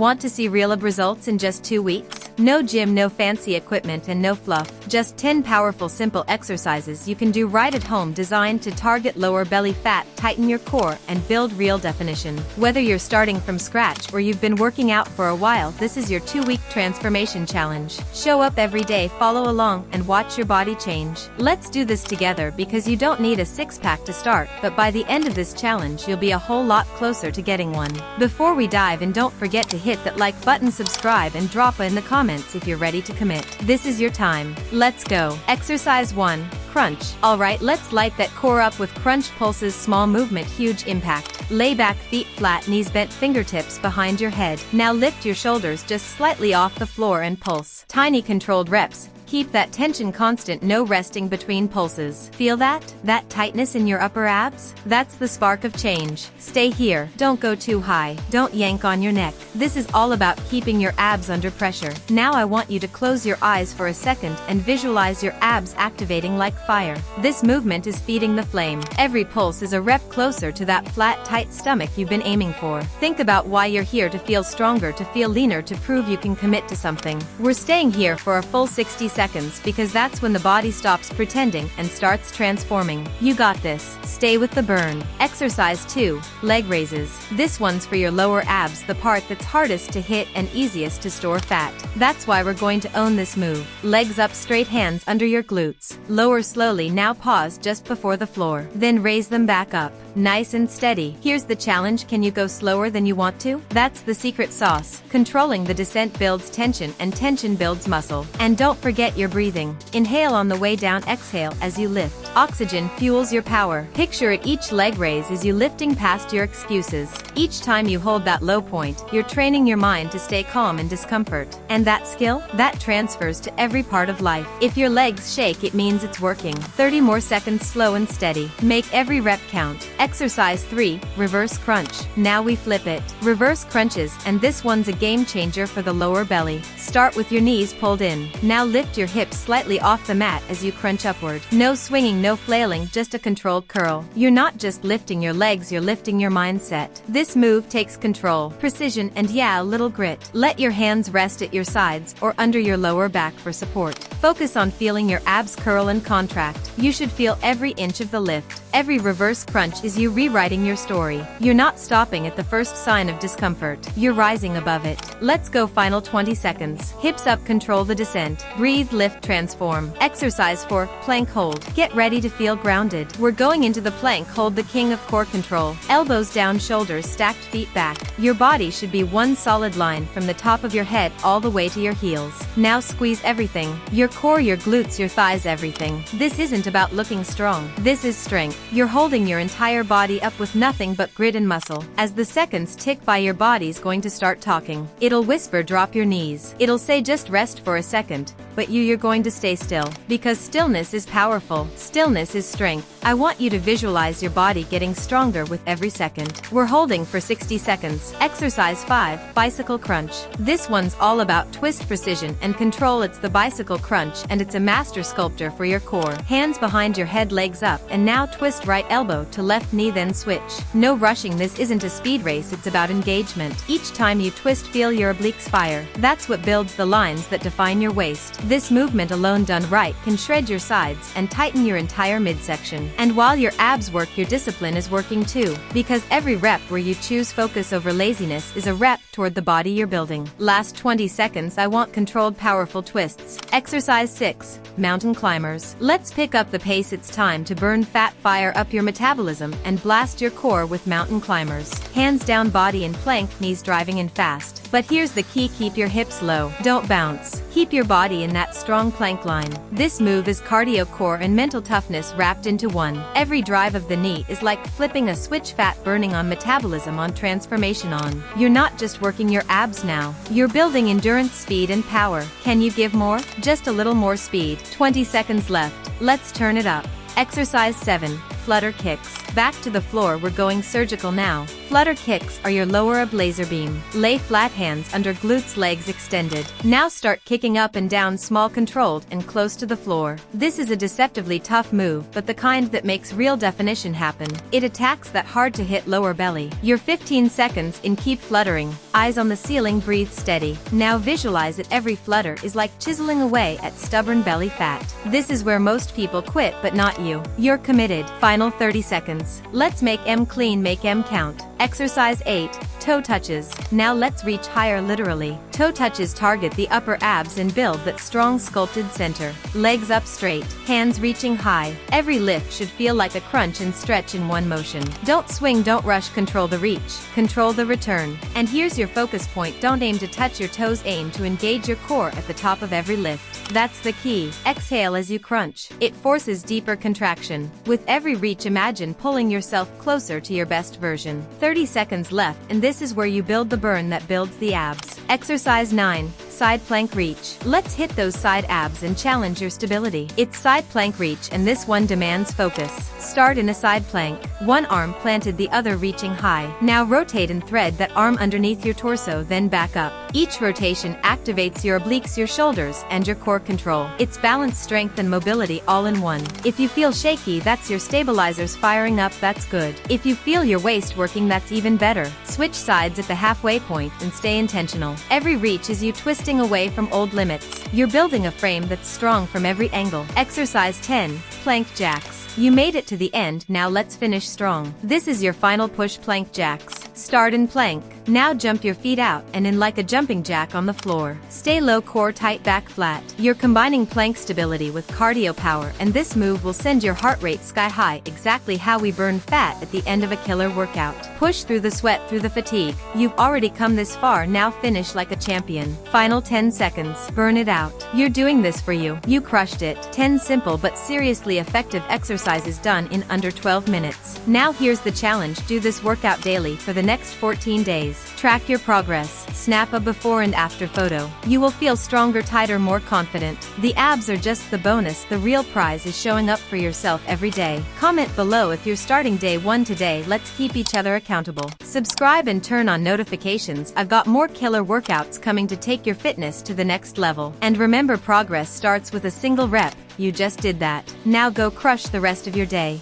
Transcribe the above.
Want to see real results in just 2 weeks? No gym, no fancy equipment, and no fluff. Just 10 powerful, simple exercises you can do right at home, designed to target lower belly fat, tighten your core, and build real definition. Whether you're starting from scratch or you've been working out for a while, this is your 2-week transformation challenge. Show up every day, follow along, and watch your body change. Let's do this together, because you don't need a six-pack to start, but by the end of this challenge you'll be a whole lot closer to getting one. Before we dive in, don't forget to hit that like button, subscribe, and drop in the comments if you're ready to commit. This is your time. Let's go. Exercise 1. Crunch. Alright, let's light that core up with crunch pulses. Small movement, huge impact. Lay back, feet flat, knees bent, fingertips behind your head. Now lift your shoulders just slightly off the floor and pulse. Tiny controlled reps. Keep that tension constant, no resting between pulses. Feel that? That tightness in your upper abs? That's the spark of change. Stay here. Don't go too high. Don't yank on your neck. This is all about keeping your abs under pressure. Now I want you to close your eyes for a second and visualize your abs activating like fire. This movement is feeding the flame. Every pulse is a rep closer to that flat, tight stomach you've been aiming for. Think about why you're here: to feel stronger, to feel leaner, to prove you can commit to something. We're staying here for a full 60 seconds, because that's when the body stops pretending and starts transforming. You got this. Stay with the burn. Exercise 2. Leg raises. This one's for your lower abs, the part that's hardest to hit and easiest to store fat. That's why we're going to own this move. Legs up straight, hands under your glutes. Lower slowly, now pause just before the floor. Then raise them back up. Nice and steady. Here's the challenge: can you go slower than you want to? That's the secret sauce. Controlling the descent builds tension, and tension builds muscle. And don't forget your breathing. Inhale on the way down, exhale as you lift. Oxygen fuels your power. Picture it: each leg raise is you lifting past your excuses. Each time you hold that low point, you're training your mind to stay calm in discomfort. And that skill, that transfers to every part of life. If your legs shake, it means it's working. 30 more seconds, slow and steady. Make every rep count. Exercise 3. Reverse crunch. Now we flip it. Reverse crunches, and this one's a game changer for the lower belly. Start with your knees pulled in. Now lift your hips slightly off the mat as you crunch upward. No swinging, no flailing, just a controlled curl. You're not just lifting your legs, you're lifting your mindset. This move takes control, precision, and a little grit. Let your hands rest at your sides or under your lower back for support. Focus on feeling your abs curl and contract. You should feel every inch of the lift. Every reverse crunch is you rewriting your story. You're not stopping at the first sign of discomfort. You're rising above it. Let's go. Final 20 seconds. Hips up, control the descent. Breathe, lift, transform. Exercise 4. Plank hold. Get ready to feel grounded. We're going into the plank hold, the king of core control. Elbows down, shoulders stacked, feet back. Your body should be one solid line from the top of your head all the way to your heels. Now squeeze everything. Your core, your glutes, your thighs, everything. This isn't about looking strong. This is strength. You're holding your entire body up with nothing but grit and muscle. As the seconds tick by, your body's going to start talking. It'll whisper, drop your knees. It'll say, just rest for a second. But you're going to stay still. Because stillness is powerful. Stillness is strength. I want you to visualize your body getting stronger with every second. We're holding for 60 seconds. Exercise 5. Bicycle crunch. This one's all about twist, precision, and control. It's the bicycle crunch, and it's a master sculptor for your core. Hands behind your head, legs up, and now twist right elbow to left knee, then switch. No rushing. This isn't a speed race, it's about engagement. Each time you twist, feel your obliques fire. That's what builds the lines that define your waist. This movement alone, done right, can shred your sides and tighten your entire midsection. And while your abs work, your discipline is working too. Because every rep where you choose focus over laziness is a rep toward the body you're building. Last 20 seconds. I want controlled, powerful twists. Exercise 6. Mountain climbers. Let's pick up the pace. It's time to burn fat, fire up your metabolism, and blast your core with mountain climbers. Hands down, body in plank, knees driving in fast. But here's the key: keep your hips low. Don't bounce. Keep your body in that strong plank line. This move is cardio, core, and mental toughness wrapped into one. Every drive of the knee is like flipping a switch: fat burning on, metabolism on, transformation on. You're not just working your abs now. You're building endurance, speed, and power. Can you give more? Just a little more speed. 20 seconds left. Let's turn it up. Exercise 7. Flutter kicks. Back to the floor. We're going surgical now. Flutter kicks are your lower ab laser beam. Lay flat hands under glutes, legs extended. Now start kicking up and down, small, controlled, and close to the floor. This is a deceptively tough move, but the kind that makes real definition happen. It attacks that hard to hit lower belly. You're 15 seconds in, keep fluttering. Eyes on the ceiling, breathe steady. Now visualize that every flutter is like chiseling away at stubborn belly fat. This is where most people quit, but not you. You're committed. Final 30 seconds. Let's make M clean, make M count. Exercise 8. Toe touches. Now let's reach higher literally. Toe touches target the upper abs and build that strong sculpted center. Legs up straight, hands reaching high. Every lift should feel like a crunch and stretch in one motion. Don't swing, don't rush, control the reach. Control the return. And here's your focus point. Don't aim to touch your toes, aim to engage your core at the top of every lift. That's the key. Exhale as you crunch. It forces deeper contraction. With every reach, imagine pulling yourself closer to your best version. 30 seconds left, and this is where you build the burn that builds the abs. Exercise 9. Side plank reach. Let's hit those side abs and challenge your stability. It's side plank reach, and this one demands focus. Start in a side plank. One arm planted, the other reaching high. Now rotate and thread that arm underneath your torso, then back up. Each rotation activates your obliques, your shoulders, and your core control. It's balance, strength, and mobility all in one. If you feel shaky, that's your stabilizers firing up, that's good. If you feel your waist working, that's even better. Switch sides at the halfway point and stay intentional. Every reach is you twisting away from old limits. You're building a frame that's strong from every angle. Exercise 10. Plank jacks. You made it to the end, now let's finish strong. This is your final push, plank jacks. Start in plank. Now jump your feet out and in like a jumping jack on the floor. Stay low, core tight, back flat. You're combining plank stability with cardio power, and this move will send your heart rate sky high, exactly how we burn fat at the end of a killer workout. Push through the sweat, through the fatigue. You've already come this far, now finish like a champion. Final 10 seconds. Burn it out. You're doing this for you. You crushed it. 10 simple but seriously effective exercises done in under 12 minutes. Now here's the challenge. Do this workout daily for the next 14 days. Track your progress. Snap a before and after photo. You will feel stronger, tighter, more confident. The abs are just the bonus. The real prize is showing up for yourself every day. Comment below if you're starting day 1 today. Let's keep each other accountable. Subscribe and turn on notifications. I've got more killer workouts coming to take your fitness to the next level. And remember, progress starts with a single rep. You just did that. Now go crush the rest of your day.